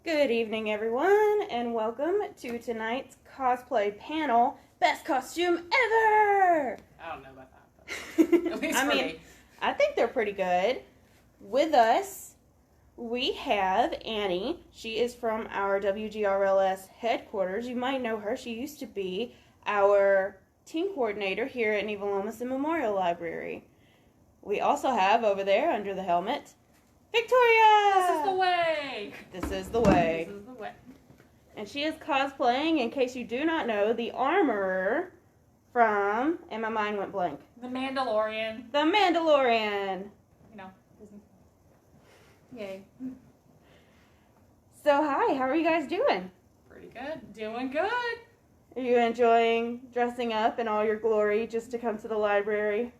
Good evening, everyone, and welcome to tonight's cosplay panel, Best Costume Ever! I don't know about that, but at least for me. I think they're pretty good. With us, we have Annie. She is from our WGRLS headquarters. You might know her. She used to be our team coordinator here at Neva Lomason Memorial Library. We also have over there, under the helmet, Victoria! This is the way! This is the way. This is the way. And she is cosplaying, in case you do not know, the armorer from, and my mind went blank. The Mandalorian. The Mandalorian! You know, Disney. Yay. So, hi, how are you guys doing? Pretty good. Doing good. Are you enjoying dressing up in all your glory just to come to the library?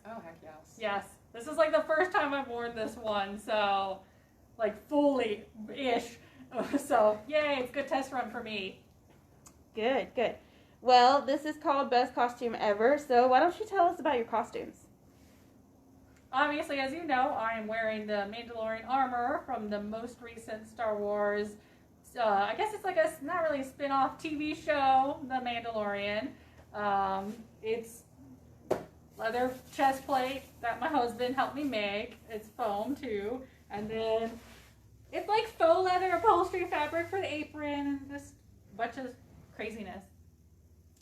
Oh, heck yes. Yes. This is like the first time I've worn this one, so, like, fully-ish. So, yay, it's a good test run for me. Good, good. Well, this is called Best Costume Ever, so why don't you tell us about your costumes? Obviously, as you know, I am wearing the Mandalorian armor from the most recent Star Wars, I guess it's like a, not really a spin-off TV show, The Mandalorian. It's leather chest plate that my husband helped me make. It's foam too. And then it's like faux leather upholstery fabric for the apron and just a bunch of craziness.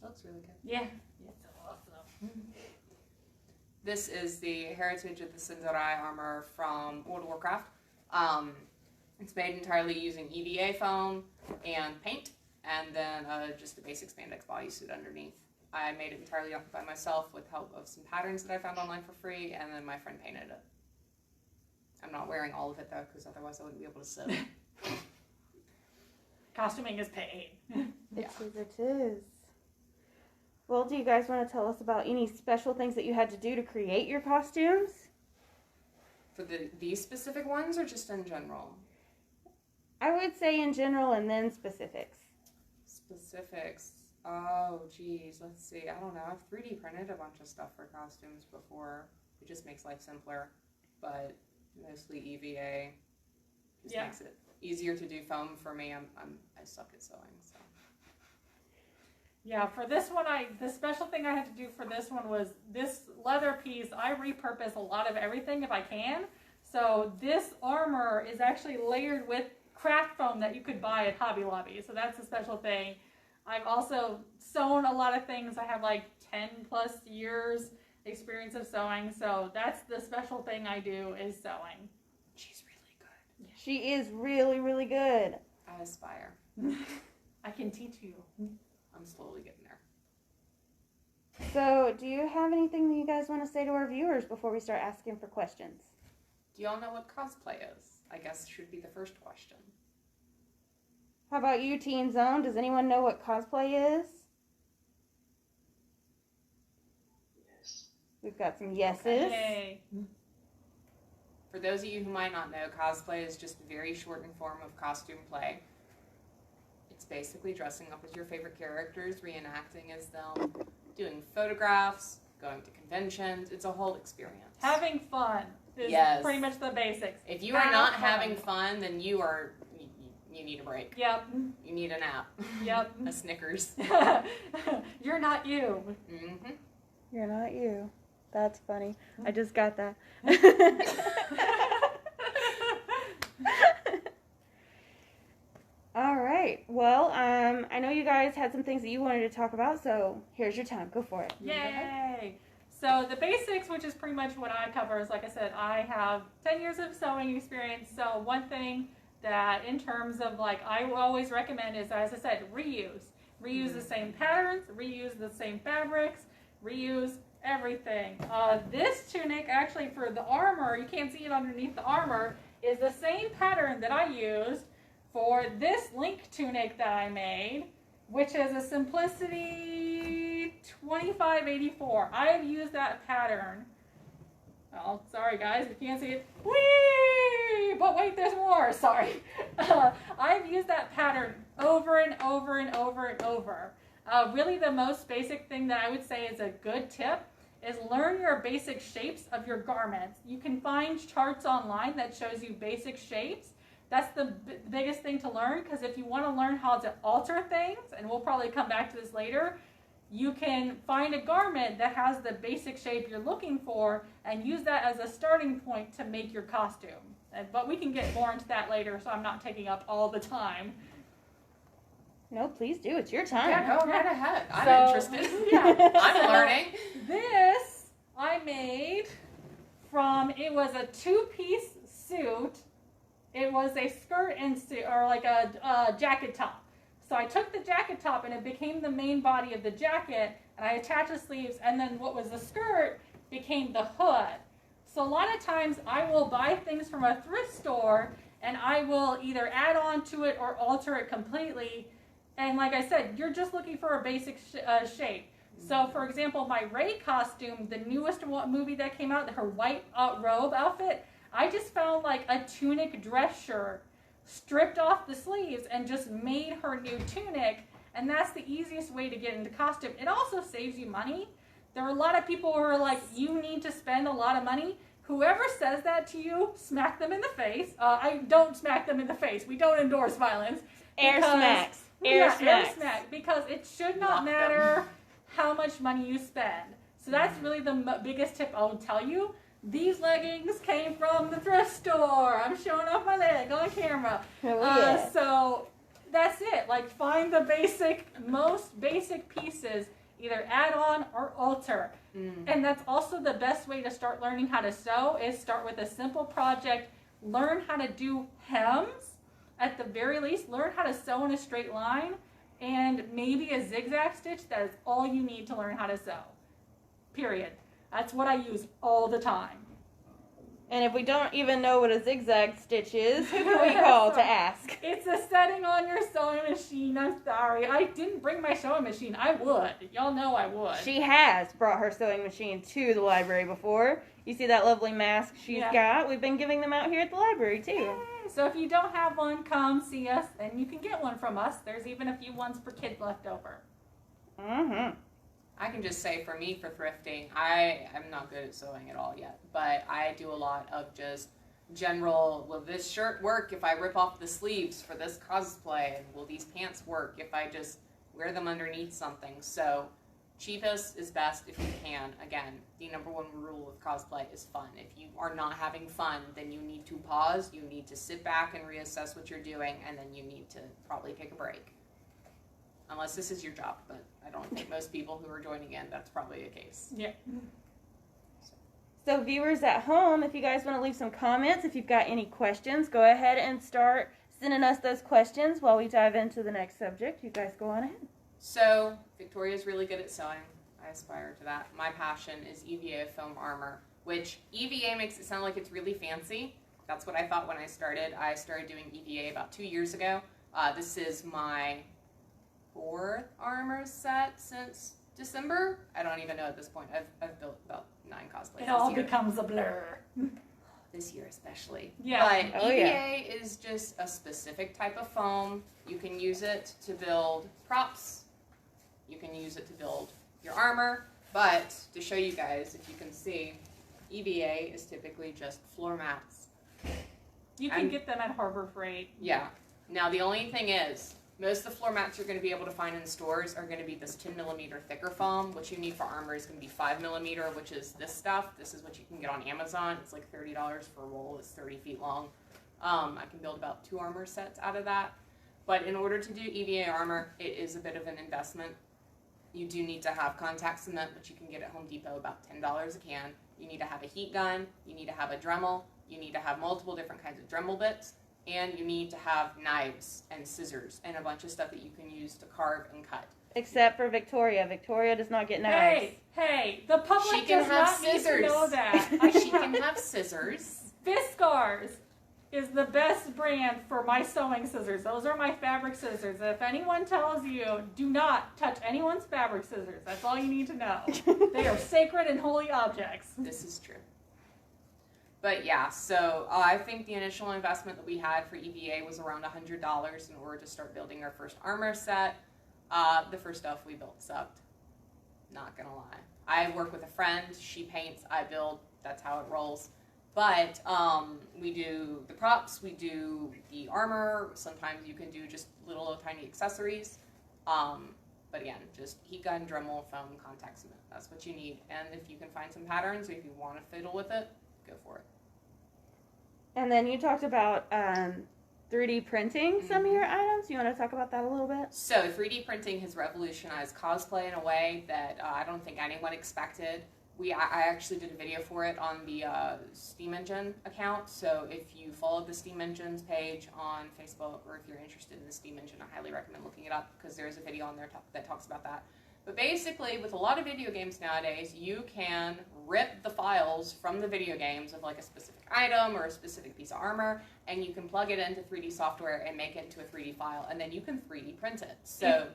Looks really good. Yeah. It's awesome. This is the Heritage of the Sindarai armor from World of Warcraft. It's made entirely using EVA foam and paint, and then just a basic spandex bodysuit underneath. I made it entirely by myself with help of some patterns that I found online for free, and then my friend painted it. I'm not wearing all of it though, because otherwise I wouldn't be able to sew. Costuming is paid. It is. Well, do you guys want to tell us about any special things that you had to do to create your costumes? For these specific ones, or just in general? I would say in general and then specifics. Specifics. Oh, geez. Let's see. I don't know. I've 3D printed a bunch of stuff for costumes before. It just makes life simpler, but mostly EVA. Just makes it easier to do foam for me. I suck at sewing, so. Yeah, for this one, the special thing I had to do for this one was this leather piece. I repurpose a lot of everything if I can. So this armor is actually layered with craft foam that you could buy at Hobby Lobby. So that's a special thing. I've also sewn a lot of things. I have like 10 plus years experience of sewing. So that's the special thing I do is sewing. She's really good. Yeah. She is really, really good. I aspire. I can teach you. I'm slowly getting there. So, do you have anything that you guys want to say to our viewers before we start asking for questions? Do y'all know what cosplay is? I guess should be the first question. How about you, Teen Zone? Does anyone know what cosplay is? Yes. We've got some yeses. Yay. For those of you who might not know, cosplay is just a very shortened form of costume play. It's basically dressing up as your favorite characters, reenacting as them, doing photographs, going to conventions. It's a whole experience. Having fun is pretty much the basics. If you are not having fun, then you need a break. Yep. You need a nap. Yep. A Snickers. You're not you. Mm-hmm. You're not you. That's funny. I just got that. All right. Well, I know you guys had some things that you wanted to talk about, so here's your time. Go for it. Yay! So the basics, which is pretty much what I cover, is like I said, I have 10 years of sewing experience. So one thing that in terms of like I always recommend is, as I said, reuse. Reuse the same patterns, reuse the same fabrics, reuse everything. This tunic, actually for the armor, you can't see it underneath the armor, is the same pattern that I used for this link tunic that I made, which is a Simplicity 2584. I have used that pattern. Oh, sorry guys, you can't see it. Whee! But wait, there's more, sorry. I've used that pattern over and over and over and over. Really the most basic thing that I would say is a good tip is learn your basic shapes of your garments. You can find charts online that shows you basic shapes That's the biggest thing to learn, because if you want to learn how to alter things, and we'll probably come back to this later, you can find a garment that has the basic shape you're looking for and use that as a starting point to make your costume. But we can get more into that later, so I'm not taking up all the time. No, please do. It's your time. Yeah, go right ahead. I'm interested. Yeah. I'm learning. This I made from, it was a 2-piece suit. It was a skirt and suit, or like a jacket top. So I took the jacket top and it became the main body of the jacket, and I attached the sleeves, and then what was the skirt became the hood. So a lot of times I will buy things from a thrift store and I will either add on to it or alter it completely. And like I said, you're just looking for a basic shape. So for example, my Rey costume, the newest movie that came out, her white robe outfit, I just found like a tunic dress shirt, stripped off the sleeves and just made her new tunic, and that's the easiest way to get into costume. It also saves you money. There are a lot of people who are like, you need to spend a lot of money. Whoever says that to you, smack them in the face. I don't smack them in the face. We don't endorse violence. Air smacks. Air smack. Because it should not matter how much money you spend. So that's really the biggest tip I'll tell you. These leggings came from the thrift store. I'm showing off my leg on camera. So that's it. Like, find the most basic pieces, either add on or alter. And that's also the best way to start learning how to sew, is start with a simple project. Learn how to do hems. At the very least, learn how to sew in a straight line, and maybe a zigzag stitch. That is all you need to learn how to sew. Period. That's what I use all the time. And if we don't even know what a zigzag stitch is, who can we call to ask? It's a setting on your sewing machine. I'm sorry. I didn't bring my sewing machine. I would. Y'all know I would. She has brought her sewing machine to the library before. You see that lovely mask she's got? We've been giving them out here at the library, too. Yay. So if you don't have one, come see us, and you can get one from us. There's even a few ones for kids left over. Mm-hmm. I can just say, for me, for thrifting, I am not good at sewing at all yet, but I do a lot of just general, will this shirt work if I rip off the sleeves for this cosplay, and will these pants work if I just wear them underneath something? So cheapest is best if you can. Again, the number one rule of cosplay is fun. If you are not having fun, then you need to pause, you need to sit back and reassess what you're doing, and then you need to probably take a break. Unless this is your job, but I don't think most people who are joining in, that's probably the case. Yeah. So viewers at home, if you guys want to leave some comments, if you've got any questions, go ahead and start sending us those questions while we dive into the next subject. You guys go on ahead. So, Victoria's really good at sewing. I aspire to that. My passion is EVA foam armor, which EVA makes it sound like it's really fancy. That's what I thought when I started. I started doing EVA about 2 years ago. This is my 4th armor set since December. I don't even know at this point. I've built about 9 cosplays. It all becomes a blur. This year especially. Yeah. But EVA is just a specific type of foam. You can use it to build props. You can use it to build your armor. But to show you guys, if you can see, EVA is typically just floor mats. You can get them at Harbor Freight. Yeah. Now the only thing is, most of the floor mats you're going to be able to find in stores are going to be this 10 millimeter thicker foam. What you need for armor is going to be 5 millimeter, which is this stuff. This is what you can get on Amazon. It's like $30 for a roll. It's 30 feet long. I can build about 2 armor sets out of that. But in order to do EVA armor, it is a bit of an investment. You do need to have contact cement, which you can get at Home Depot about $10 a can. You need to have a heat gun. You need to have a Dremel. You need to have multiple different kinds of Dremel bits. And you need to have knives and scissors and a bunch of stuff that you can use to carve and cut. Except for Victoria. Victoria does not get knives. Hey, the public does not need to know that. She can have scissors. Fiskars is the best brand for my sewing scissors. Those are my fabric scissors. If anyone tells you, do not touch anyone's fabric scissors. That's all you need to know. They are sacred and holy objects. This is true. But yeah, so I think the initial investment that we had for EVA was around $100 in order to start building our first armor set. The first stuff we built sucked. Not gonna lie. I work with a friend. She paints. I build. That's how it rolls. But we do the props, we do the armor. Sometimes you can do just little tiny accessories. But again, just heat gun, Dremel, foam, contact cement. That's what you need. And if you can find some patterns, or if you want to fiddle with it, go for it. And then you talked about 3D printing some of your items. You want to talk about that a little bit? So 3D printing has revolutionized cosplay in a way that I don't think anyone expected. I actually did a video for it on the Steam Engine account. So if you follow the Steam Engine's page on Facebook, or if you're interested in the Steam Engine, I highly recommend looking it up, because there's a video on there that talks about that. But basically, with a lot of video games nowadays, you can rip the files from the video games of like a specific item or a specific piece of armor, and you can plug it into 3D software and make it into a 3D file, and then you can 3D print it. So,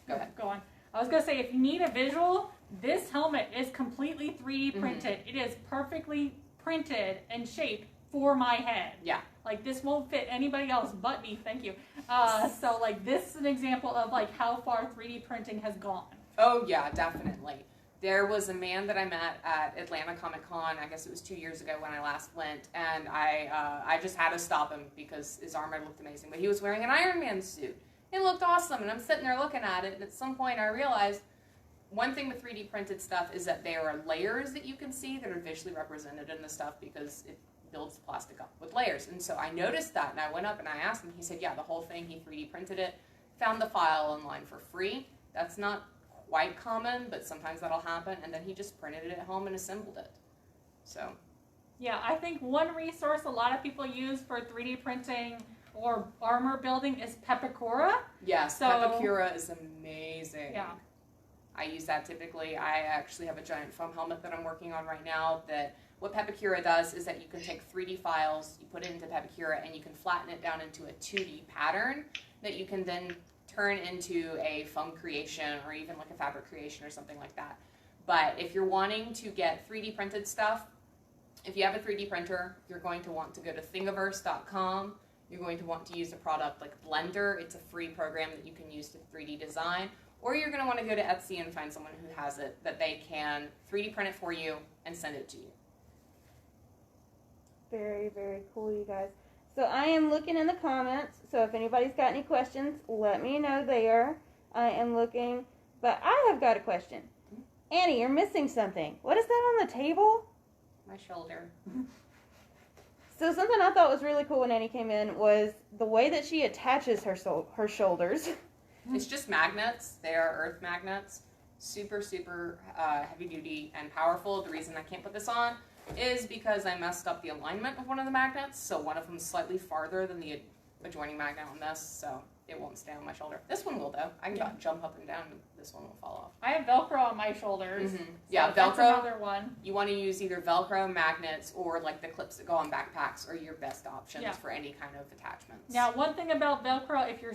go ahead. Go on. I was going to say, if you need a visual, this helmet is completely 3D printed. It is perfectly printed and shaped for my head. Yeah. Like, this won't fit anybody else but me. Thank you. So, like, this is an example of, like, how far 3D printing has gone. Oh, yeah, definitely. There was a man that I met at Atlanta Comic Con, I guess it was 2 years ago when I last went, and I just had to stop him because his armor looked amazing. But he was wearing an Iron Man suit. It looked awesome, and I'm sitting there looking at it, and at some point I realized one thing with 3D printed stuff is that there are layers that you can see that are visually represented in the stuff, because it builds the plastic up with layers. And so I noticed that, and I went up and I asked him. He said, yeah, the whole thing, he 3D printed it, found the file online for free. That's not quite common, but sometimes that'll happen, and then he just printed it at home and assembled it. So yeah, I think one resource a lot of people use for 3D printing or armor building is Pepakura. Yes, So- Pepakura is amazing. Yeah. I use that typically. I actually have a giant foam helmet that I'm working on right now. That what Pepakura does is that you can take 3D files, you put it into Pepakura, and you can flatten it down into a 2D pattern that you can then turn into a foam creation, or even like a fabric creation or something like that. But if you're wanting to get 3D printed stuff, if you have a 3D printer, you're going to want to go to thingiverse.com. You're going to want to use a product like Blender. It's a free program that you can use to 3D design. Or you're going to want to go to Etsy and find someone who has it, that they can 3D print it for you and send it to you. Very, very cool, you guys. So I am looking in the comments. So if anybody's got any questions, let me know there. I am looking. But I have got a question. Annie, you're missing something. What is that on the table? My shoulder. So something I thought was really cool when Annie came in was the way that she attaches her shoulders. It's just magnets. They are earth magnets. Super, super heavy duty and powerful. The reason I can't put this on is because I messed up the alignment of one of the magnets. So one of them is slightly farther than the adjoining magnet on this. So it won't stay on my shoulder. This one will, though. I can jump up and down, and this one will fall off. I have Velcro on my shoulders. Mm-hmm. So Yeah, that's Velcro. another one. You want to use either Velcro, magnets, or like the clips that go on backpacks are your best options for any kind of attachments. Now, one thing about Velcro, if you're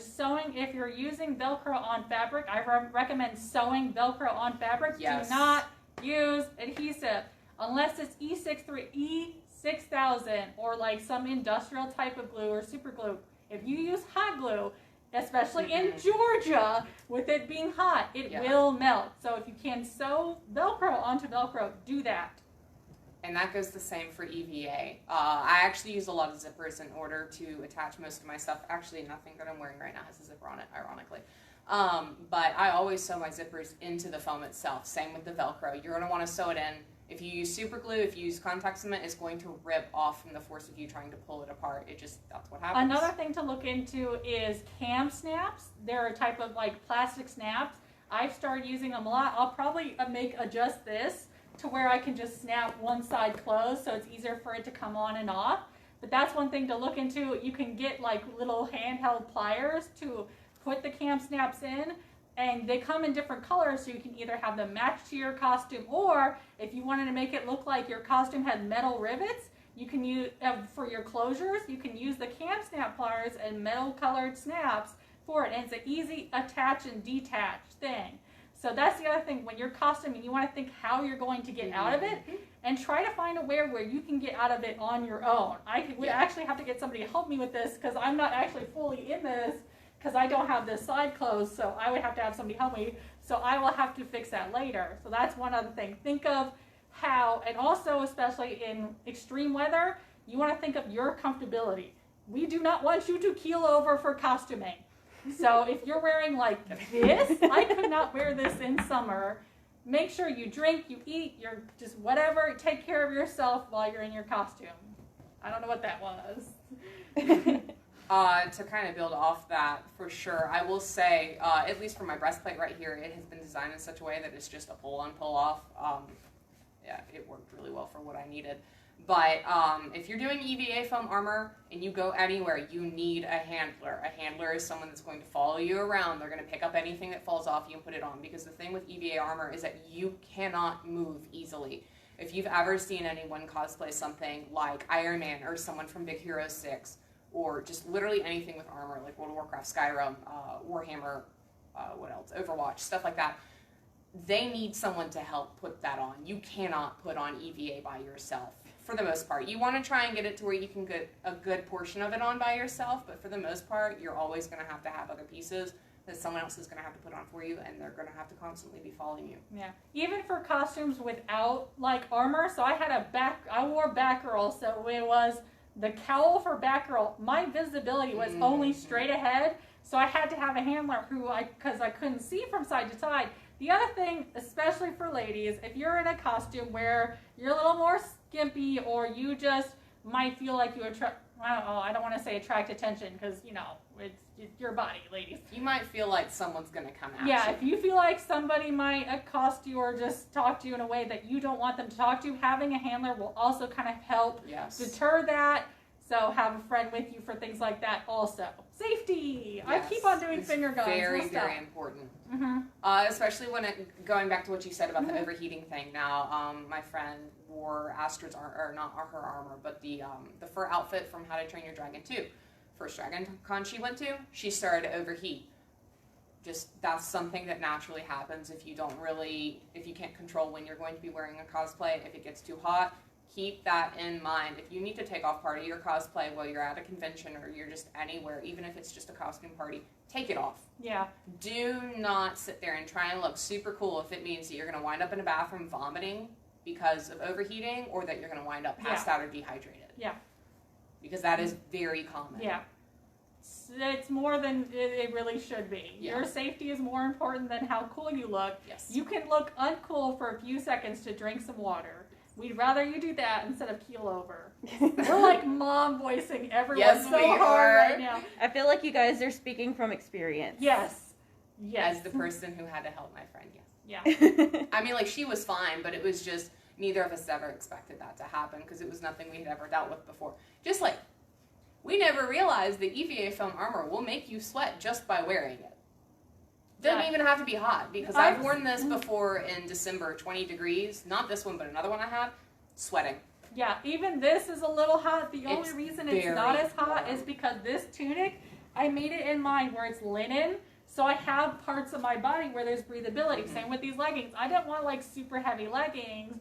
using Velcro on fabric, I recommend sewing Velcro on fabric. Yes. Do not use adhesive unless it's E6000 or like some industrial type of glue or super glue. If you use hot glue, especially in Georgia, with it being hot, it will melt. So if you can sew Velcro onto Velcro, do that. And that goes the same for EVA. I actually use a lot of zippers in order to attach most of my stuff. Actually, nothing that I'm wearing right now has a zipper on it, ironically. But I always sew my zippers into the foam itself. Same with the Velcro. You're going to want to sew it in. If you use super glue, if you use contact cement, it's going to rip off from the force of you trying to pull it apart. That's what happens. Another thing to look into is cam snaps. They're a type of like plastic snaps. I've started using them a lot. I'll probably adjust this to where I can just snap one side closed so it's easier for it to come on and off. But that's one thing to look into. You can get like little handheld pliers to put the cam snaps in. And they come in different colors, so you can either have them match to your costume, or if you wanted to make it look like your costume had metal rivets, you can use, for your closures, you can use the cam snap pliers and metal colored snaps for it. And it's an easy attach and detach thing. So that's the other thing, when you're costuming, you want to think how you're going to get out of it, and try to find a way where you can get out of it on your own. I would actually have to get somebody to help me with this, because I'm not actually fully in this, because I don't have this side closed, so I would have to have somebody help me. So I will have to fix that later. So that's one other thing. Think of how, and also especially in extreme weather, you want to think of your comfortability. We do not want you to keel over for costuming. So if you're wearing like this, I could not wear this in summer. Make sure you drink, you eat, you're just whatever, take care of yourself while you're in your costume. I don't know what that was. To kind of build off that, for sure, I will say, at least for my breastplate right here, it has been designed in such a way that it's just a pull-on, pull-off. Yeah, it worked really well for what I needed. But if you're doing EVA foam armor and you go anywhere, you need a handler. A handler is someone that's going to follow you around. They're going to pick up anything that falls off you and put it on. Because the thing with EVA armor is that you cannot move easily. If you've ever seen anyone cosplay something like Iron Man or someone from Big Hero 6, or just literally anything with armor, like World of Warcraft, Skyrim, Warhammer, what else, Overwatch, stuff like that, they need someone to help put that on. You cannot put on EVA by yourself. For the most part, you want to try and get it to where you can get a good portion of it on by yourself, but for the most part, you're always going to have other pieces that someone else is going to have to put on for you, and they're going to have to constantly be following you. Yeah, even for costumes without like armor. So I wore Batgirl, so it was the cowl for Batgirl. My visibility was only straight ahead, so I had to have a handler because I couldn't see from side to side. The other thing, especially for ladies, if you're in a costume where you're a little more skimpy or you just might feel like you attract, I don't want to say attract attention because, it's your body, ladies. You might feel like someone's going to come at you. Yeah, if you feel like somebody might accost you or just talk to you in a way that you don't want them to talk to, having a handler will also kind of help deter that. So have a friend with you for things like that also. Safety! Yes. I keep on doing finger guns. Very, very important. Mm-hmm. Especially going back to what you said about the overheating thing. Now, my friend wore Astrid's, or not her armor, but the fur outfit from How to Train Your Dragon 2. First Dragon Con she went to, she started to overheat. That's something that naturally happens if you can't control when you're going to be wearing a cosplay. If it gets too hot, keep that in mind. If you need to take off part of your cosplay while you're at a convention or you're just anywhere, even if it's just a costume party, take it off. Yeah. Do not sit there and try and look super cool if it means that you're going to wind up in a bathroom vomiting because of overheating, or that you're going to wind up passed out or dehydrated. Yeah. Because that is very common. Yeah. It's more than it really should be. Yeah. Your safety is more important than how cool you look. Yes. You can look uncool for a few seconds to drink some water. We'd rather you do that instead of keel over. We're like mom voicing everyone so hard right now. I feel like you guys are speaking from experience. Yes. Yes. As the person who had to help my friend, yes. Yeah. I mean, like, she was fine, but it was just neither of us ever expected that to happen because it was nothing we had ever dealt with before. Just like, we never realized that EVA foam armor will make you sweat just by wearing it. Doesn't even have to be hot, because I've worn this before in December, 20 degrees. Not this one, but another one I have. Sweating. Yeah, even this is a little hot. The only reason it's not as hot is because this tunic, I made it in mine where it's linen. So I have parts of my body where there's breathability. Same with these leggings. I don't want like super heavy leggings.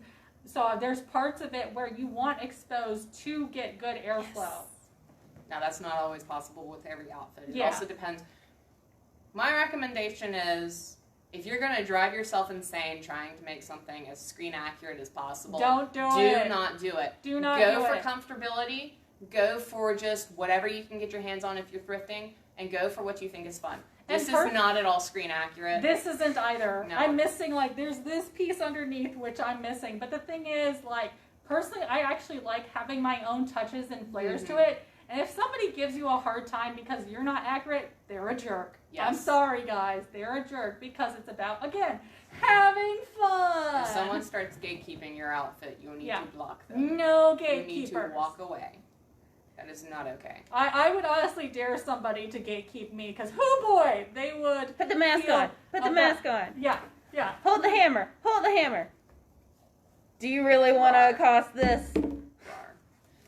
So there's parts of it where you want exposed to get good airflow. Yes. Now that's not always possible with every outfit. It also depends. My recommendation is, if you're going to drive yourself insane trying to make something as screen accurate as possible, don't do it. Do not do it. Do not do it. Go for comfortability. Go for just whatever you can get your hands on if you're thrifting, and go for what you think is fun. This is not at all screen accurate. This isn't either. No. I'm missing, like, there's this piece underneath which I'm missing. But the thing is, like, personally, I actually like having my own touches and flares to it. And if somebody gives you a hard time because you're not accurate, they're a jerk. Yes. I'm sorry, guys. They're a jerk because it's about, again, having fun. If someone starts gatekeeping your outfit, you'll need to block them. No gatekeepers. You need to walk away. That is not okay. I would honestly dare somebody to gatekeep me because, oh boy, they would. Put the mask on. Put the mask on. Yeah, yeah. Hold the hammer. Hold the hammer. Do you really want to accost this?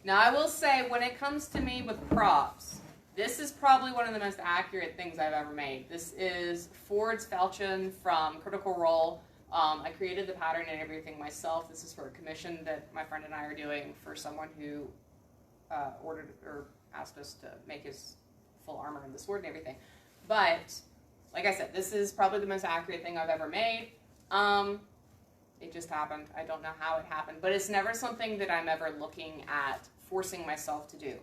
Now, I will say, when it comes to me with props, this is probably one of the most accurate things I've ever made. This is Ford's falchion from Critical Role. I created the pattern and everything myself. This is for a commission that my friend and I are doing for someone who ordered or asked us to make his full armor and the sword and everything. But, like I said, this is probably the most accurate thing I've ever made. It just happened. I don't know how it happened. But it's never something that I'm ever looking at forcing myself to do.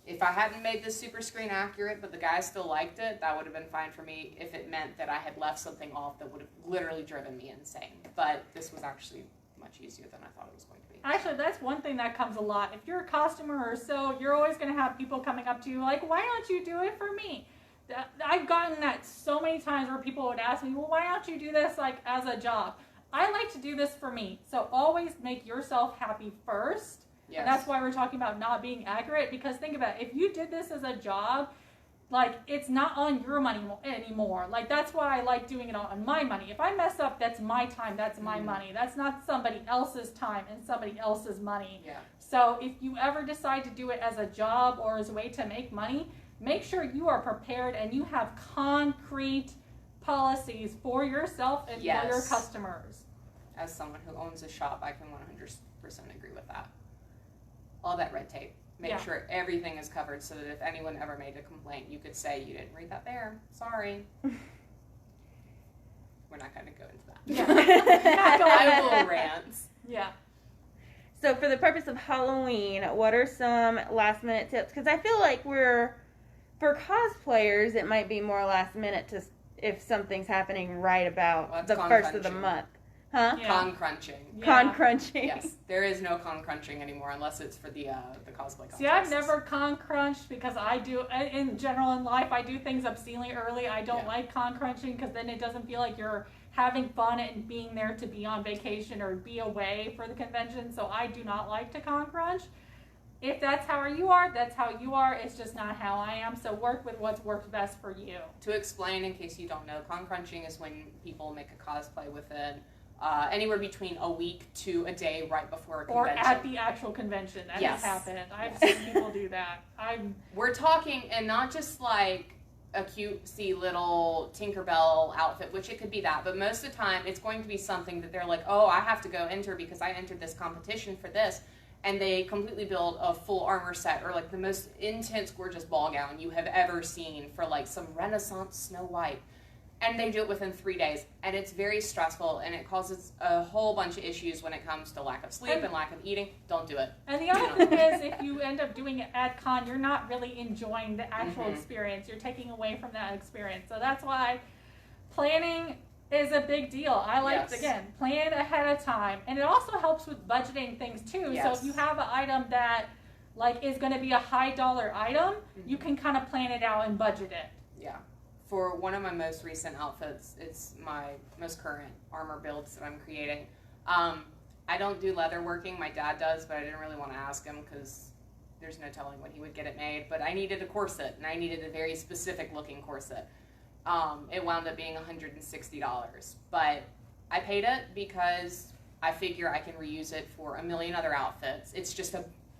If I hadn't made this super screen accurate, but the guys still liked it, that would have been fine for me if it meant that I had left something off that would have literally driven me insane. But this was actually much easier than I thought it was going to be. Actually, that's one thing that comes a lot. If you're a customer or so, you're always going to have people coming up to you like, why don't you do it for me? I've gotten that so many times where people would ask me, well, why don't you do this like as a job? I like to do this for me. So always make yourself happy first. Yes. And that's why we're talking about not being accurate, because think about it. If you did this as a job, like, it's not on your money anymore. Like, that's why I like doing it on my money. If I mess up, that's my time, that's my money. That's not somebody else's time and somebody else's money. Yeah. So if you ever decide to do it as a job or as a way to make money, make sure you are prepared and you have concrete policies for yourself and for your customers. As someone who owns a shop, I can 100% agree with that. All that red tape. Make sure everything is covered so that if anyone ever made a complaint, you could say, you didn't read that there. Sorry. We're not going to go into that. Yeah. I will rant. Yeah. So for the purpose of Halloween, what are some last minute tips? Because I feel like for cosplayers, it might be more last minute if something's happening right about the first of the month. Huh? Yeah. Con crunching. Yeah. Con crunching. Yes, there is no con crunching anymore unless it's for the cosplay contest. See, I've never con crunched because I do, in general in life, I do things obscenely early. I don't like con crunching because then it doesn't feel like you're having fun and being there to be on vacation or be away for the convention. So I do not like to con crunch. If that's how you are, that's how you are. It's just not how I am. So work with what's worked best for you. To explain, in case you don't know, con crunching is when people make a cosplay within anywhere between a week to a day right before a convention. Or at the actual convention. That has happened. I've seen people do that. We're talking, and not just like a cutesy little Tinkerbell outfit, which it could be that, but most of the time it's going to be something that they're like, oh, I have to go enter because I entered this competition for this, and they completely build a full armor set or like the most intense, gorgeous ball gown you have ever seen for like some Renaissance Snow White. And they do it within 3 days, and it's very stressful, and it causes a whole bunch of issues when it comes to lack of sleep and lack of eating. Don't do it. And the other thing is, if you end up doing it at con, you're not really enjoying the actual experience. You're taking away from that experience. So that's why planning is a big deal. I like, again, plan ahead of time. And it also helps with budgeting things, too. Yes. So if you have an item that, like, is going to be a high dollar item, you can kind of plan it out and budget it. Yeah. For one of my most recent outfits, it's my most current armor builds that I'm creating. I don't do leather working. My dad does, but I didn't really want to ask him because there's no telling when he would get it made. But I needed a corset, and I needed a very specific looking corset. It wound up being $160, but I paid it because I figure I can reuse it for a million other outfits. It's just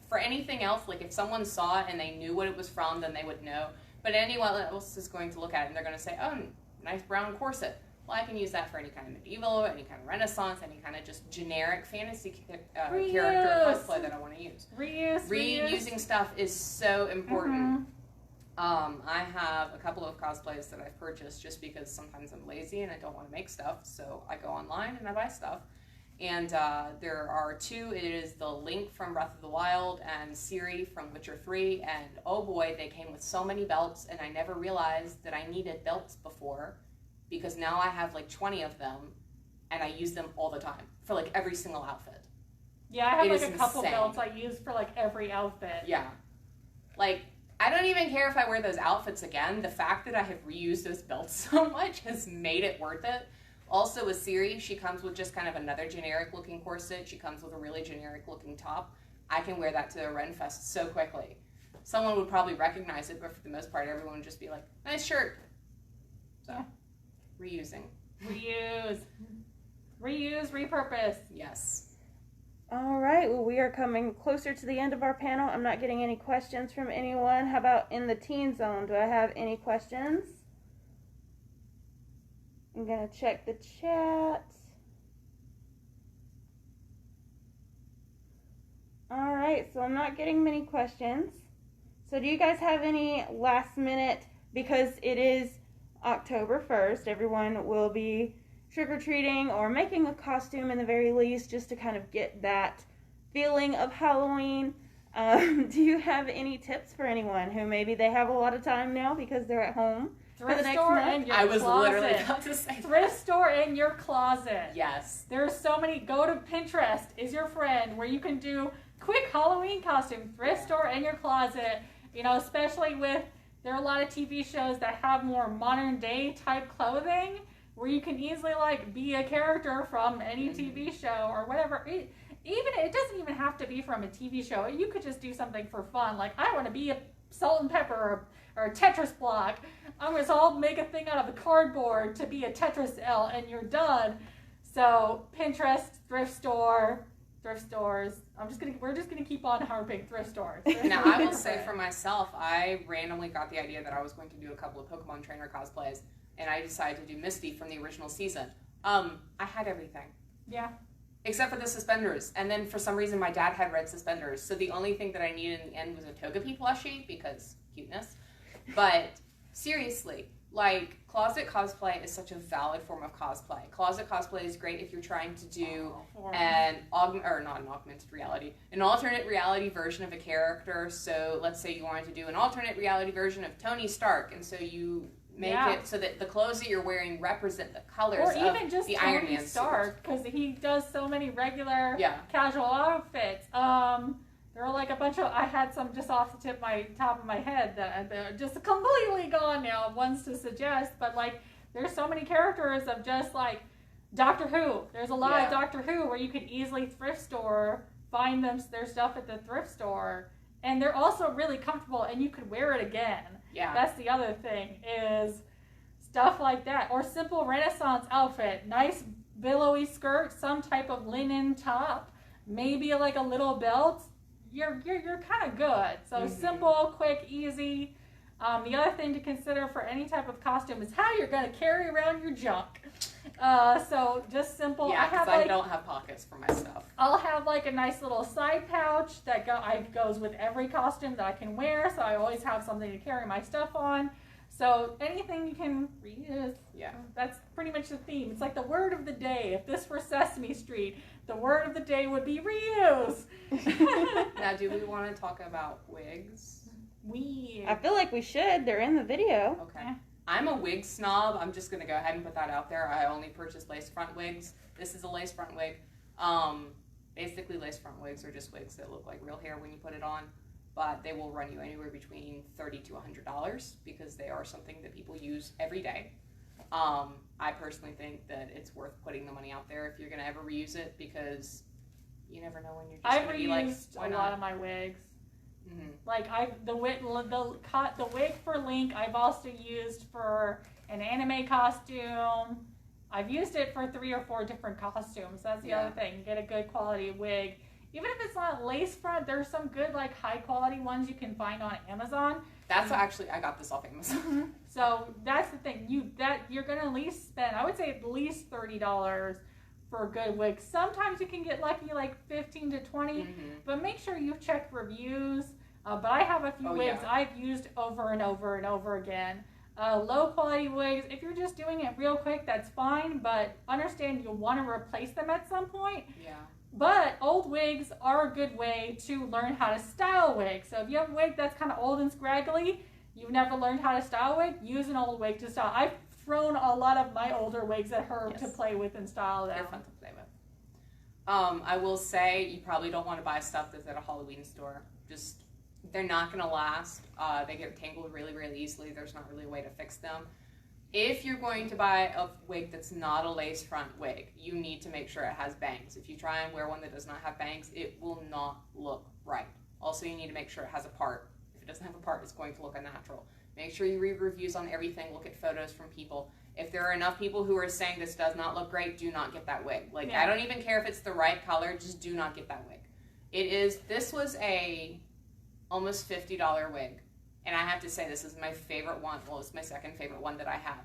for anything else, like if someone saw it and they knew what it was from, then they would know. But anyone else is going to look at it and they're going to say, oh, nice brown corset. Well, I can use that for any kind of medieval, any kind of Renaissance, any kind of just generic fantasy character cosplay that I want to use. Reusing stuff is so important. I have a couple of cosplays that I've purchased just because sometimes I'm lazy and I don't want to make stuff. So I go online and I buy stuff. And there are two. It is the Link from Breath of the Wild and Ciri from Witcher 3. And oh boy, they came with so many belts, and I never realized that I needed belts before because now I have like 20 of them, and I use them all the time for like every single outfit. Yeah, I have like a couple belts I use for like every outfit. Yeah. Like, I don't even care if I wear those outfits again. The fact that I have reused those belts so much has made it worth it. Also with Ciri, she comes with just kind of another generic looking corset. She comes with a really generic looking top. I can wear that to a Renfest so quickly. Someone would probably recognize it, but for the most part, everyone would just be like, nice shirt. So, reusing. Reuse, repurpose. Yes. All right, well, we are coming closer to the end of our panel. I'm not getting any questions from anyone. How about in the teen zone? Do I have any questions? I'm going to check the chat. All right, so I'm not getting many questions. So do you guys have any last minute, because it is October 1st, everyone will be trick-or-treating or making a costume in the very least, just to kind of get that feeling of Halloween. Do you have any tips for anyone who maybe they have a lot of time now because they're at home? Thrift store in your I was closet. literally about to say Thrift store in your closet. Yes. There's so many. Go to Pinterest is your friend, where you can do quick Halloween costume. Thrift store in your closet. You know, especially with, there are a lot of TV shows that have more modern day type clothing where you can easily like be a character from any TV show or whatever. It doesn't even have to be from a TV show. You could just do something for fun. Like, I want to be a salt and pepper or a Tetris block. I'm going to all make a thing out of a cardboard to be a Tetris L, and you're done. So Pinterest, thrift stores. We're just gonna keep on harping thrift stores. Now, I will say for myself, I randomly got the idea that I was going to do a couple of Pokemon trainer cosplays, and I decided to do Misty from the original season. I had everything. Yeah. Except for the suspenders. And then for some reason my dad had red suspenders. So the only thing that I needed in the end was a Togepi plushie because cuteness. But seriously, like, closet cosplay is such a valid form of cosplay. Closet cosplay is great if you're trying to do an alternate reality version of a character. So let's say you wanted to do an alternate reality version of Tony Stark, and so you make it so that the clothes that you're wearing represent the colors or of even just the Tony Iron Man Stark, because he does so many regular casual outfits. There are like a bunch of, I had some just off the top of my head that are just completely gone now, ones to suggest, but like there's so many characters of just like Doctor Who. There's a lot of Doctor Who where you could easily thrift store, find their stuff at the thrift store, and they're also really comfortable and you could wear it again. Yeah. That's the other thing, is stuff like that. Or simple Renaissance outfit, nice billowy skirt, some type of linen top, maybe like a little belt. You're kind of good. So simple, quick, easy. The other thing to consider for any type of costume is how you're going to carry around your junk. So just simple. Yeah, because I don't have pockets for my stuff. I'll have like a nice little side pouch that goes with every costume that I can wear. So I always have something to carry my stuff on. So anything you can reuse. Yeah. That's pretty much the theme. It's like the word of the day. If this were Sesame Street, the word of the day would be reuse. Now, do we want to talk about wigs? I feel like we should. They're in the video. Okay. I'm a wig snob. I'm just going to go ahead and put that out there. I only purchase lace front wigs. This is a lace front wig. Basically, lace front wigs are just wigs that look like real hair when you put it on. But they will run you anywhere between $30 to $100 because they are something that people use every day. I personally think that it's worth putting the money out there if you're going to ever reuse it, because you never know when you're just going to be like, why not? A lot of my wigs. Mm-hmm. Like the wig for Link, I've also used for an anime costume. I've used it for 3 or 4 different costumes. That's the other thing. Get a good quality wig. Even if it's not lace front, there's some good like high quality ones you can find on Amazon. That's actually, I got this off Amazon. So that's the thing. You're gonna at least spend, I would say at least $30 for a good wig. Sometimes you can get lucky, like 15 to 20, but make sure you check reviews. But I have a few wigs I've used over and over and over again. Low quality wigs, if you're just doing it real quick, that's fine, but understand you'll want to replace them at some point. Yeah. But old wigs are a good way to learn how to style wigs. So if you have a wig that's kind of old and scraggly, you've never learned how to style a wig, use an old wig to style. I've thrown a lot of my older wigs at her to play with and style them. They're fun to play with. I will say you probably don't want to buy stuff that's at a Halloween store. Just, they're not going to last. They get tangled really, really easily. There's not really a way to fix them. If you're going to buy a wig that's not a lace front wig, you need to make sure it has bangs. If you try and wear one that does not have bangs, it will not look right. Also, you need to make sure it has a part. If it doesn't have a part, it's going to look unnatural. Make sure you read reviews on everything. Look at photos from people. If there are enough people who are saying this does not look great, do not get that wig. Like, I don't even care if it's the right color, just do not get that wig. This was a almost $50 wig. And I have to say, this is my favorite one. Well, it's my second favorite one that I have.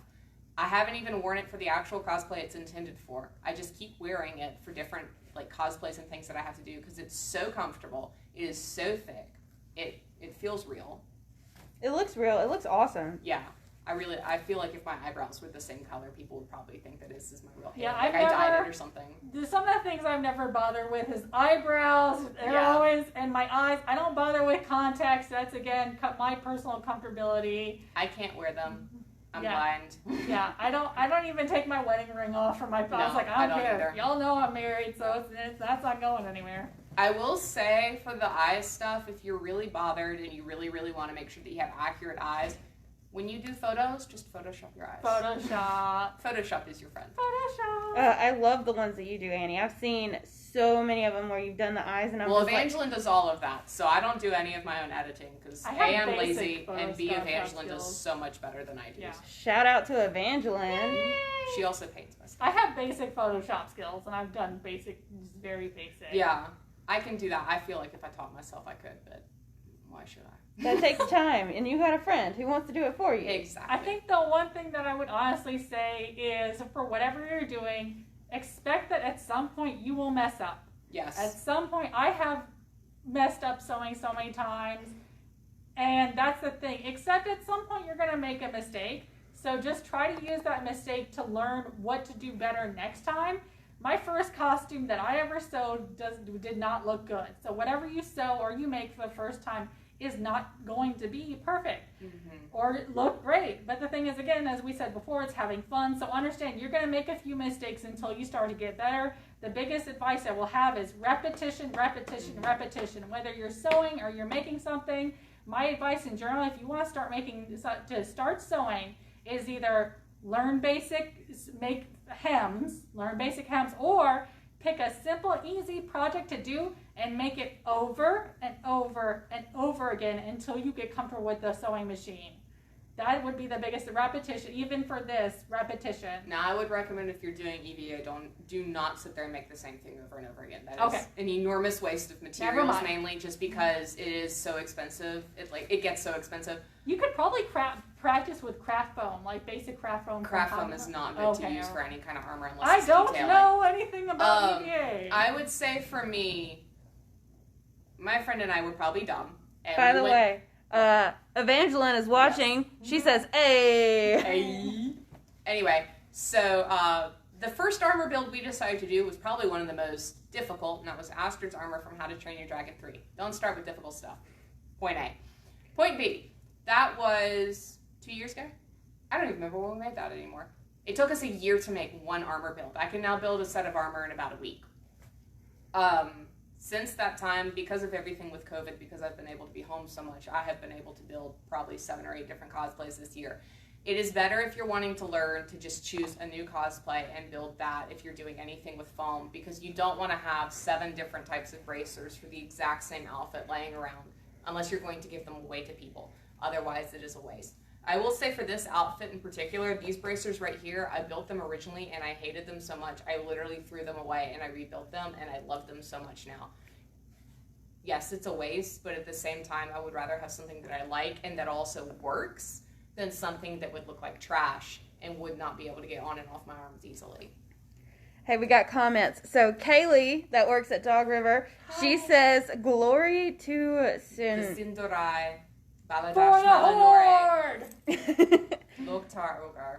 I haven't even worn it for the actual cosplay it's intended for. I just keep wearing it for different like cosplays and things that I have to do because it's so comfortable. It is so thick. It feels real. It looks real. It looks awesome. Yeah. I feel like if my eyebrows were the same color, people would probably think that this is my real hair. Yeah, like I've I dyed never- it or something. Some of the things I've never bothered with is eyebrows. They're Yeah. always, and my eyes. I don't bother with contacts. That's again my personal comfortability. I can't wear them. I'm Yeah. blind. Yeah, I don't even take my wedding ring off from my phone. No, It's like I I don't don't care. either. Y'all know I'm married, so that's not going anywhere. I will say for the eye stuff, if you're really bothered and you really, really want to make sure that you have accurate eyes, when you do photos, just Photoshop your eyes. Photoshop. Photoshop is your friend. Photoshop. I love the ones that you do, Annie. I've seen so many of them where you've done the eyes, and I'm Well, just like, Evangeline does all of that, so I don't do any of my own editing because I A, have I'm basic lazy, and B, Photoshop Evangeline does skills. so much better than I do. Yeah. shout out to Evangeline. She also paints my stuff. I have basic Photoshop skills, and I've done basic, just very basic. Yeah, I can do that. I feel like if I taught myself, I could, but why should I? That takes time, and you had a friend who wants to do it for you. Exactly. I think the one thing that I would honestly say is for whatever you're doing, expect that at some point you will mess up. Yes. At some point, I have messed up sewing so many times, and that's the thing. Except at some point you're going to make a mistake, so just try to use that mistake to learn what to do better next time. My first costume that I ever sewed did not look good. So whatever you sew or you make for the first time is not going to be perfect or look great. But the thing is, again, as we said before, it's having fun. So understand you're going to make a few mistakes until you start to get better. The biggest advice I will have is repetition, repetition, repetition. Whether you're sewing or you're making something, my advice in general, if you want to start sewing, is either learn basic hems, or pick a simple, easy project to do and make it over and over and over again until you get comfortable with the sewing machine. That would be the biggest repetition, even for this repetition. Now, I would recommend if you're doing EVA, do not sit there and make the same thing over and over again. That is Okay. an enormous waste of Never materials, mind. mainly just because it is so expensive. It gets so expensive. You could probably practice with craft foam, like basic craft foam. Craft foam is not good to use for any kind of armor unless I it's don't detailing. know anything about EVA. I would say for me, my friend and I were probably dumb. And By we the went- way, Evangeline is watching. She says, "Hey." Hey. Anyway, so the first armor build we decided to do was probably one of the most difficult, and that was Astrid's armor from How to Train Your Dragon 3. Don't start with difficult stuff. Point A. Point B. That was 2 years ago? I don't even remember when we made that anymore. It took us a year to make one armor build. I can now build a set of armor in about a week. Since that time, because of everything with COVID, because I've been able to be home so much, I have been able to build probably 7 or 8 different cosplays this year. It is better if you're wanting to learn to just choose a new cosplay and build that if you're doing anything with foam, because you don't want to have 7 different types of bracers for the exact same outfit laying around unless you're going to give them away to people. Otherwise, it is a waste. I will say for this outfit in particular, these bracers right here, I built them originally and I hated them so much, I literally threw them away and I rebuilt them and I love them so much now. Yes, it's a waste, but at the same time, I would rather have something that I like and that also works than something that would look like trash and would not be able to get on and off my arms easily. Hey, we got comments. So Kaylee, that works at Dog River, she says, "Glory to The Sin." Sindorai, For Baladash the Malanore, horde! Loktar Ogar.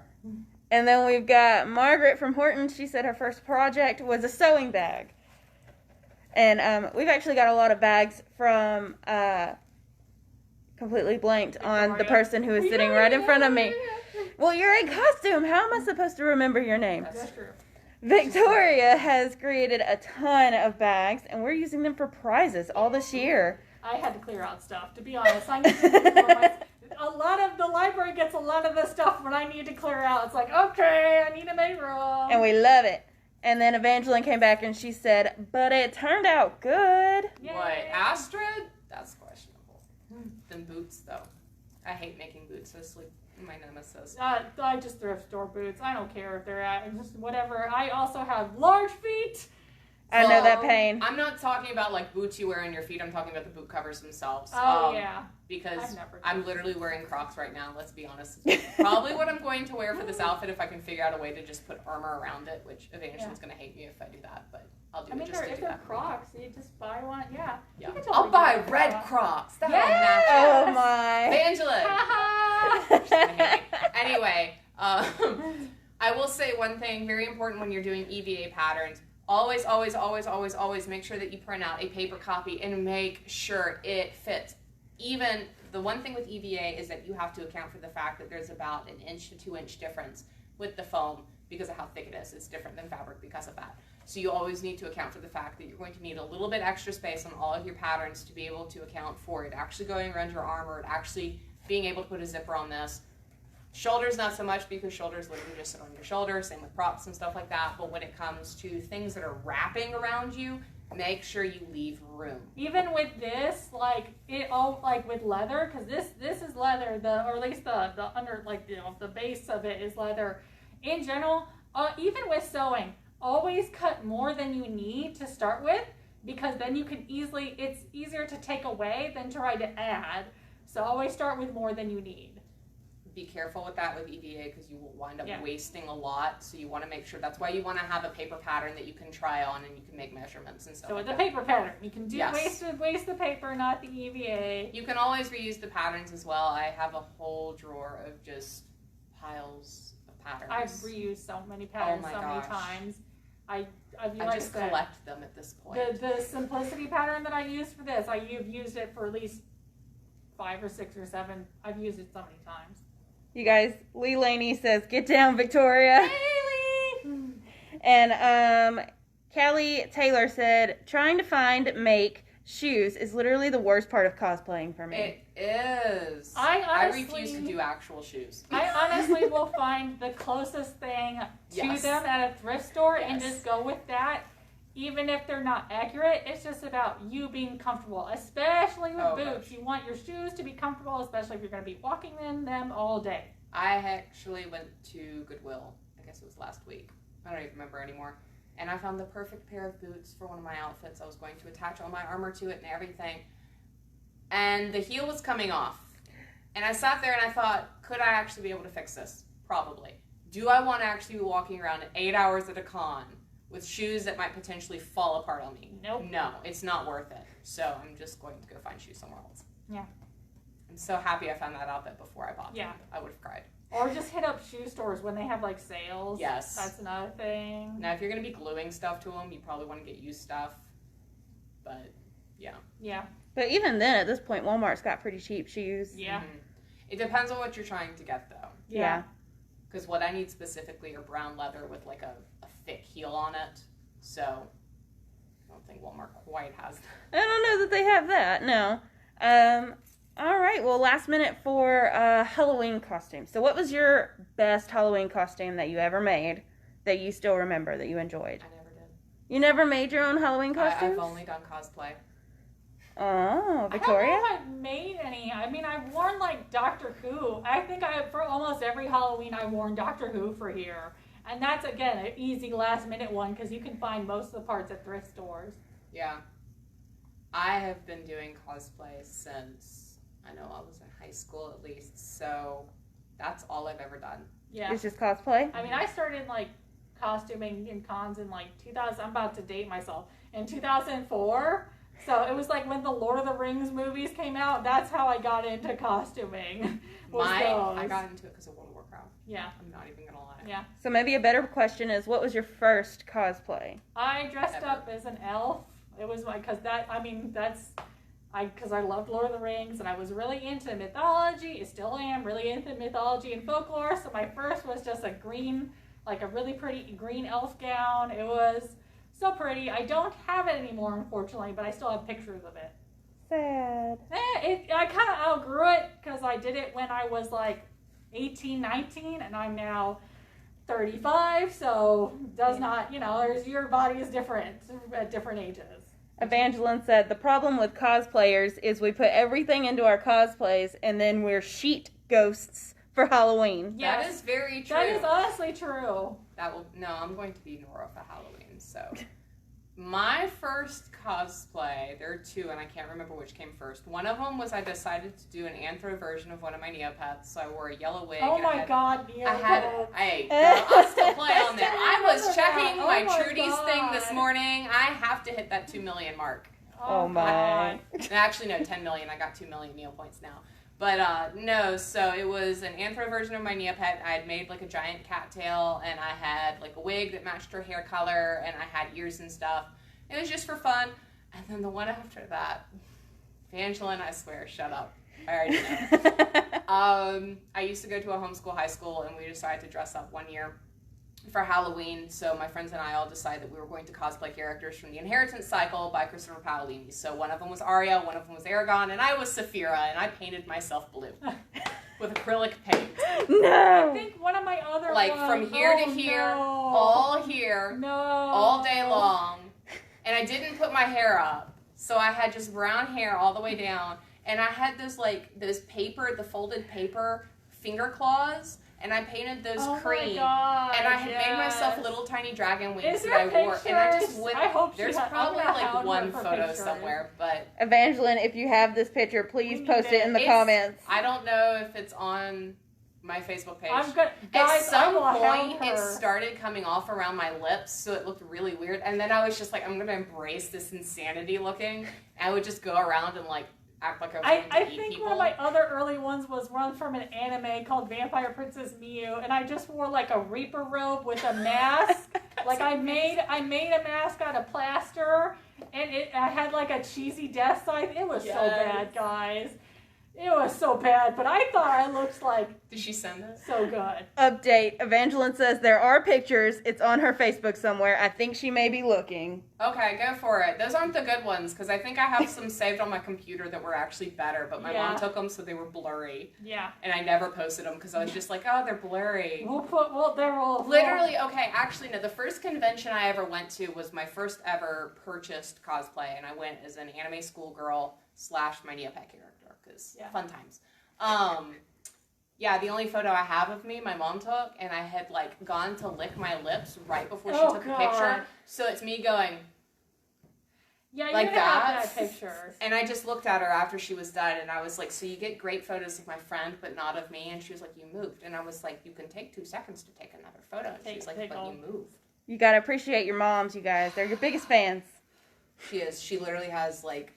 And then we've got Margaret from Horton. She said her first project was a sewing bag. And we've actually got a lot of bags from completely blanked on the Victoria. person who is sitting right in front of me. Well, you're in costume. How am I supposed to remember your name? That's true. Victoria has created a ton of bags, and we're using them for prizes all this year. I had to clear out stuff, to be honest. A lot of the library gets a lot of the stuff when I need to clear out. It's like, okay, I need to make room. And we love it. And then Evangeline came back and she said, "But it turned out good." Yay. What, Astrid? That's questionable. Them boots, though. I hate making boots. That's like my nemesis. I just thrift store boots. I don't care if they're at just whatever. I also have large feet. I know that So, pain. I'm not talking about like boots you wear on your feet. I'm talking about the boot covers themselves. Oh, yeah. Because I've never done I'm literally wearing Crocs right now. Let's be honest. It's probably what I'm going to wear for this outfit if I can figure out a way to just put armor around it. Which Evangeline's going to hate me if I do that, but I'll do I it mean, just to if do they're that. Crocs, you just buy one. Yeah. Yeah. You can I'll totally buy get a red Croc. Crocs. That'll Yes! match. Oh my. Evangeline. Ha ha! She's gonna hate me. I will say one thing, very important when you're doing EVA patterns. Always, always, always, always, always make sure that you print out a paper copy and make sure it fits. Even the one thing with EVA is that you have to account for the fact that there's about an inch to 2 inch difference with the foam because of how thick it is. It's different than fabric because of that. So you always need to account for the fact that you're going to need a little bit extra space on all of your patterns to be able to account for it actually going around your arm or it actually being able to put a zipper on this. Shoulders not so much because shoulders literally just sit on your shoulder, same with props and stuff like that, but when it comes to things that are wrapping around you, make sure you leave room. Even with this, like it all like with leather, because this is leather, or at least the under, like, you know, the base of it is leather. In general, even with sewing, always cut more than you need to start with, because then you can easily, it's easier to take away than try to add. So always start with more than you need. Be careful with that with EVA because you will wind up wasting a lot. So you want to make sure, that's why you want to have a paper pattern that you can try on and you can make measurements and stuff. So with the paper pattern, you can do waste the paper, not the EVA. You can always reuse the patterns as well. I have a whole drawer of just piles of patterns. I've reused so many patterns many times. I just collect them at this point. The simplicity pattern that I used for this, I've used it for at least 5 or 6 or 7. I've used it so many times. You guys, Lee Laney says, "Get down, Victoria." Hey, Lee! And Callie Taylor said, "Trying to make shoes is literally the worst part of cosplaying for me." It is. I refuse to do actual shoes. I honestly will find the closest thing to them at a thrift store and just go with that. Even if they're not accurate, it's just about you being comfortable, especially with boots. You want your shoes to be comfortable, especially if you're going to be walking in them all day. I actually went to Goodwill, I guess it was last week. I don't even remember anymore. And I found the perfect pair of boots for one of my outfits. I was going to attach all my armor to it and everything. And the heel was coming off. And I sat there and I thought, could I actually be able to fix this? Probably. Do I want to actually be walking around 8 hours at a con with shoes that might potentially fall apart on me? Nope. No, it's not worth it. So I'm just going to go find shoes somewhere else. Yeah. I'm so happy I found that outfit before I bought them. I would have cried. Or just hit up shoe stores when they have like sales. Yes. That's another thing. Now, if you're going to be gluing stuff to them, you probably want to get used stuff. But, yeah. Yeah. But even then, at this point, Walmart's got pretty cheap shoes. Yeah. Mm-hmm. It depends on what you're trying to get, though. Yeah. Because what I need specifically are brown leather with like a thick heel on it. So, I don't think Walmart quite has that. I don't know that they have that, no. All right, well, last minute for Halloween costume. So what was your best Halloween costume that you ever made that you still remember, that you enjoyed? I never did. You never made your own Halloween costumes? I've only done cosplay. Oh, Victoria? I don't know if I've made any. I mean, I've worn like Doctor Who. I think for almost every Halloween I've worn Doctor Who for here. And that's, again, an easy last-minute one because you can find most of the parts at thrift stores. Yeah. I have been doing cosplay since, I know I was in high school at least, so that's all I've ever done. Yeah. It's just cosplay? I mean, I started, like, costuming in cons in, like, 2000. I'm about to date myself. In 2004. So it was, like, when the Lord of the Rings movies came out. That's how I got into costuming. I got into it because of World of Warcraft. Yeah. I'm not even going to lie. Yeah. So maybe a better question is, what was your first cosplay? I dressed up as an elf. It was because I loved Lord of the Rings and I was really into mythology. I still am really into mythology and folklore. So my first was just a really pretty green elf gown. It was so pretty. I don't have it anymore, unfortunately, but I still have pictures of it. Sad. I kind of outgrew it because I did it when I was like 18, 19, and I'm now 35, so does not, your body is different at different ages. Evangeline said, the problem with cosplayers is we put everything into our cosplays and then we're sheet ghosts for Halloween. Yes. That is very true. That is honestly true. I'm going to be Nora for Halloween, so. My first cosplay, there are two, and I can't remember which came first. One of them was I decided to do an anthro version of one of my Neopets, so I wore a yellow wig. Oh my God, Neopets. I'll still play on there. I was checking my Trudy's thing this morning. I have to hit that 2 million mark. Oh my. Actually, no, 10 million. I got 2 million Neo points now. But no, so it was an anthro version of my Neopet. I had made like a giant cattail, and I had like a wig that matched her hair color, and I had ears and stuff. It was just for fun. And then the one after that, Evangeline, I swear, shut up. I already know. I used to go to a homeschool high school, and we decided to dress up one year for Halloween. So my friends and I all decided that we were going to cosplay characters from the Inheritance Cycle by Christopher Paolini. So one of them was Arya, one of them was Aragon, and I was Saphira, and I painted myself blue with acrylic paint. No. I think one of my other Like ones, from here to here, all here, all day long. And I didn't put my hair up, so I had just brown hair all the way down. And I had those paper, the folded paper finger claws, and I painted those cream. God, and I had made myself little tiny dragon wings Is that I there wore. And I just went. I hope there's she had, probably I'm gonna like hound one her for photo pictures. somewhere, but Evangeline, if you have this picture, please We post need it in the It's- comments. I don't know if it's on my Facebook page. I'm good. At Guys, some I will point, hound it her. started coming off around my lips, so it looked really weird. And then I was just like, I'm gonna embrace this insanity looking. I would just go around and like act like I was going I to eat think people. one of my other early ones was one from an anime called Vampire Princess Miu, and I just wore like a Reaper robe with a mask. Like I made a mask out of plaster, and I had like a cheesy death sign. It was so bad, guys. It was so bad, but I thought I looked like Did she send it? so good. Update. Evangeline says there are pictures. It's on her Facebook somewhere. I think she may be looking. Okay, go for it. Those aren't the good ones, because I think I have some saved on my computer that were actually better, but my mom took them, so they were blurry. Yeah. And I never posted them, because I was just like, oh, they're blurry. They're all Literally, okay, actually, no, the first convention I ever went to was my first ever purchased cosplay, and I went as an anime schoolgirl / my Neopet character, because fun times. Yeah, the only photo I have of me, my mom took, and I had, like, gone to lick my lips right before she took the picture, so it's me going, Yeah, like you have that. that picture. and I just looked at her after she was done, and I was like, so you get great photos of my friend, but not of me, and she was like, you moved, and I was like, you can take 2 seconds to take another photo, and she was like, but you moved. You gotta appreciate your moms, you guys. They're your biggest fans. She is. She literally has, like,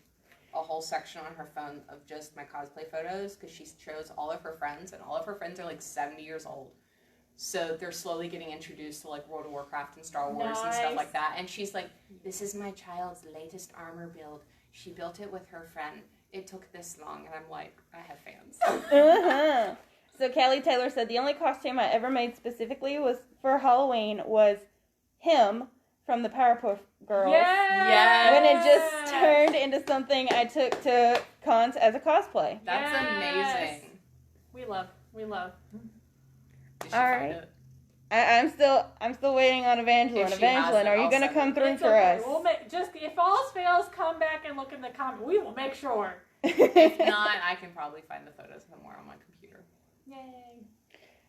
a whole section on her phone of just my cosplay photos, because she shows all of her friends, and all of her friends are, like, 70 years old. So they're slowly getting introduced to, like, World of Warcraft and Star Wars and stuff like that. And she's like, this is my child's latest armor build. She built it with her friend. It took this long. And I'm like, I have fans. Uh-huh. So Kelly Taylor said the only costume I ever made specifically was for Halloween was him from the Powerpuff Girls. Yes! When it just turned into something I took to cons as a cosplay. That's amazing. We love. Did she All find right. it? I'm still waiting on Evangeline. If she Evangeline, hasn't, are you I'll gonna send come it. through It's for okay. us? We'll if all fails, come back and look in the comment. We will make sure. If not, I can probably find the photos somewhere on my computer. Yay.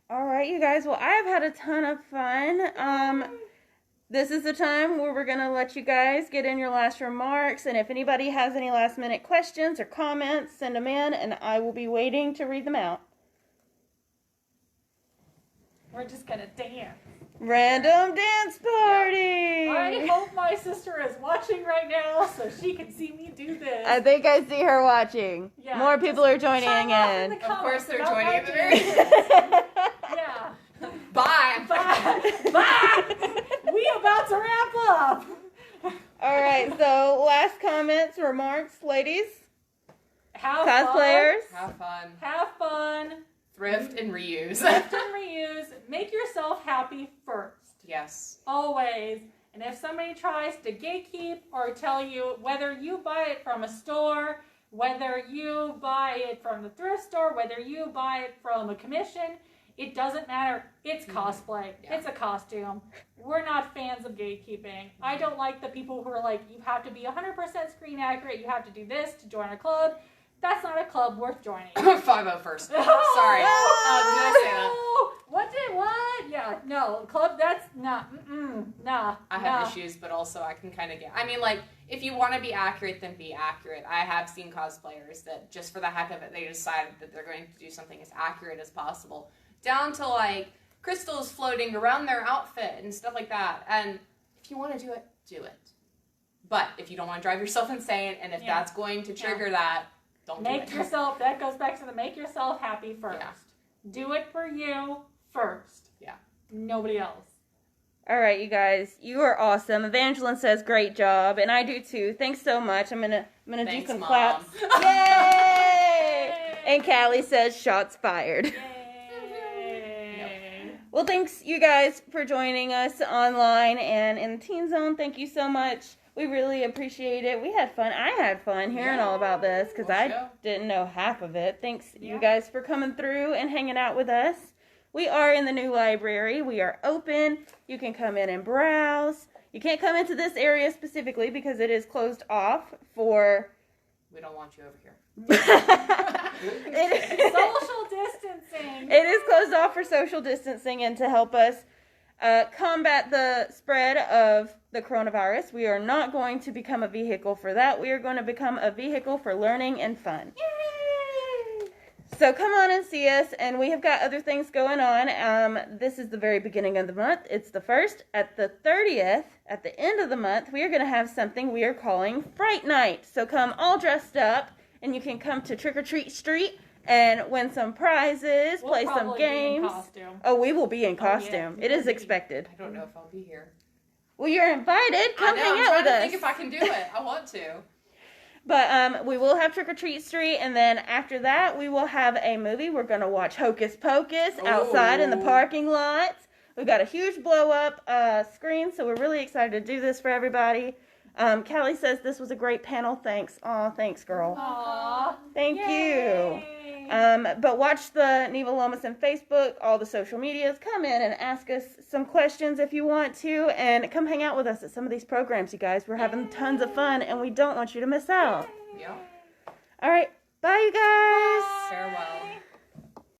All right, you guys. Well, I have had a ton of fun. This is the time where we're gonna let you guys get in your last remarks, and if anybody has any last minute questions or comments, send them in, and I will be waiting to read them out. We're just gonna dance. Random dance party. I hope my sister is watching right now so she can see me do this. I think I see her watching. Yeah, More people are joining Chime off in. the Of course comments they're about joining my in the very dance. Yeah. Bye. Bye. Bye. We about to wrap up. All right, so last comments, remarks, ladies, Have cosplayers. Have fun. Have fun. Thrift and reuse. Lift and reuse. Make yourself happy first. Yes. Always. And if somebody tries to gatekeep or tell you whether you buy it from a store, whether you buy it from the thrift store, whether you buy it from a commission, it doesn't matter. It's cosplay. Yeah. It's a costume. We're not fans of gatekeeping. I don't like the people who are like, you have to be 100% screen accurate. You have to do this to join a club. That's not a club worth joining. 501st. Sorry. Did I say that? What? Yeah, no. Club, that's not, nah. I have issues, but also I can kind of get... I mean, like, if you want to be accurate, then be accurate. I have seen cosplayers that just for the heck of it, they decided that they're going to do something as accurate as possible. Down to, like, crystals floating around their outfit and stuff like that. And if you want to do it, do it. But if you don't want to drive yourself insane, and if that's going to trigger that, Don't do Make it. yourself, that goes back to the make yourself happy first. Yeah. Do it for you first. Yeah. Nobody else. All right, you guys, you are awesome. Evangeline says great job, and I do too. Thanks so much. I'm gonna do Thanks, some Mom. claps. Yay! And Callie says shots fired. Yay! Well, thanks you guys for joining us online and in the Teen Zone. Thank you so much. We really appreciate it. We had fun. I had fun hearing all about this because Well, I sure. didn't know half of it. Thanks you Yeah. guys for coming through and hanging out with us. We are in the new library. We are open. You can come in and browse. You can't come into this area specifically because it is closed off for... We don't want you over here. Social distancing. It is closed off for social distancing and to help us combat the spread of the coronavirus. We are not going to become a vehicle for that. We are going to become a vehicle for learning and fun. Yay! So come on and see us, and we have got other things going on. This is the very beginning of the month. It's the 1st. At the 30th, at the end of the month, we are going to have something we are calling Fright Night. So come all dressed up, and you can come to Trick or Treat Street and win some prizes, We'll play some probably be in games. costume. Oh, we will be in Oh, yeah. costume. It is expected. I don't know if I'll be here. Well, you're invited. Come I know, hang I'm out trying with to us. think if I can do it. I want to. But we will have Trick or Treat Street, and then after that, we will have a movie. We're going to watch Hocus Pocus outside in the Ooh. parking lots. We've got a huge blow-up screen, so we're really excited to do this for everybody. Callie says this was a great panel. Thanks. Aw, thanks, girl. Aww. Thank you. Yay. But watch the Neva Lomas and Facebook, all the social medias. Come in and ask us some questions if you want to, and come hang out with us at some of these programs, you guys. We're having tons of fun, and we don't want you to miss out. Yeah. All right. Bye, you guys. Farewell.